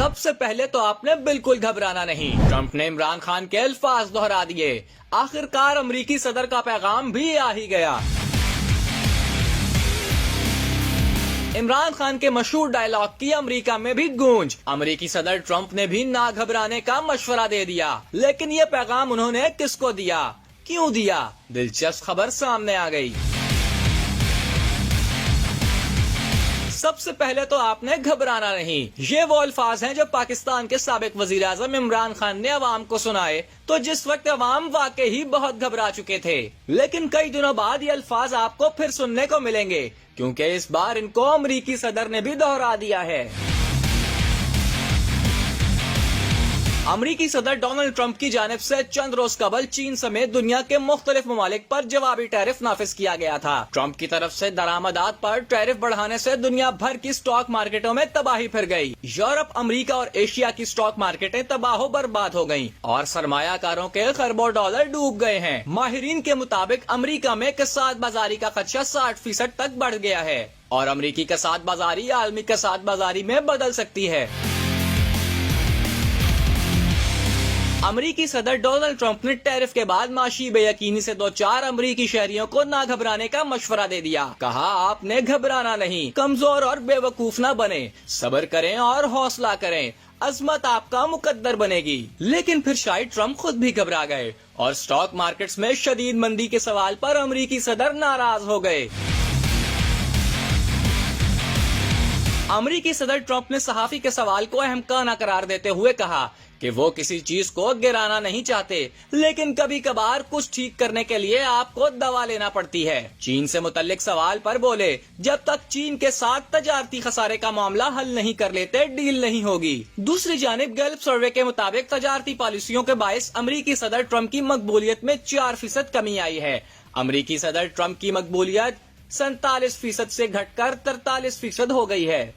سب سے پہلے تو آپ نے بالکل گھبرانا نہیں، ٹرمپ نے عمران خان کے الفاظ دہرا دیے۔ آخرکار امریکی صدر کا پیغام بھی آ ہی گیا۔ عمران خان کے مشہور ڈائلاگ کی امریکہ میں بھی گونج۔ امریکی صدر ٹرمپ نے بھی نہ گھبرانے کا مشورہ دے دیا، لیکن یہ پیغام انہوں نے کس کو دیا، کیوں دیا؟ دلچسپ خبر سامنے آ گئی۔ سب سے پہلے تو آپ نے گھبرانا نہیں، یہ وہ الفاظ ہیں جو پاکستان کے سابق وزیر اعظم عمران خان نے عوام کو سنائے تو جس وقت عوام واقعی بہت گھبرا چکے تھے، لیکن کئی دنوں بعد یہ الفاظ آپ کو پھر سننے کو ملیں گے، کیونکہ اس بار ان کو امریکی صدر نے بھی دہرا دیا ہے۔ امریکی صدر ڈونلڈ ٹرمپ کی جانب سے چند روز قبل چین سمیت دنیا کے مختلف ممالک پر جوابی ٹیرف نافذ کیا گیا تھا۔ ٹرمپ کی طرف سے درآمدات پر ٹیرف بڑھانے سے دنیا بھر کی سٹاک مارکیٹوں میں تباہی پھر گئی۔ یورپ، امریکہ اور ایشیا کی سٹاک مارکیٹیں تباہ و برباد ہو گئیں اور سرمایہ کاروں کے خربوں ڈالر ڈوب گئے ہیں۔ ماہرین کے مطابق امریکہ میں کساد بازاری کا خدشہ 60% تک بڑھ گیا ہے اور امریکی کساد بازاری عالمی کساد بازاری میں بدل سکتی ہے۔ امریکی صدر ڈونلڈ ٹرمپ نے ٹیرف کے بعد معاشی بے یقینی سے دوچار امریکی شہریوں کو نہ گھبرانے کا مشورہ دے دیا۔ کہا آپ نے گھبرانا نہیں، کمزور اور بے وقوف نہ بنے، صبر کریں اور حوصلہ کریں، عظمت آپ کا مقدر بنے گی۔ لیکن پھر شاید ٹرمپ خود بھی گھبرا گئے اور سٹاک مارکیٹس میں شدید مندی کے سوال پر امریکی صدر ناراض ہو گئے۔ امریکی صدر ٹرمپ نے صحافی کے سوال کو اہم کانہ قرار دیتے ہوئے کہا کہ وہ کسی چیز کو گرانا نہیں چاہتے، لیکن کبھی کبھار کچھ ٹھیک کرنے کے لیے آپ کو دوا لینا پڑتی ہے۔ چین سے متعلق سوال پر بولے، جب تک چین کے ساتھ تجارتی خسارے کا معاملہ حل نہیں کر لیتے ڈیل نہیں ہوگی۔ دوسری جانب گیلپ سروے کے مطابق تجارتی پالیسیوں کے باعث امریکی صدر ٹرمپ کی مقبولیت میں 4% کمی آئی ہے۔ امریکی صدر ٹرمپ کی مقبولیت 47% سے گھٹ کر 43% ہو گئی ہے۔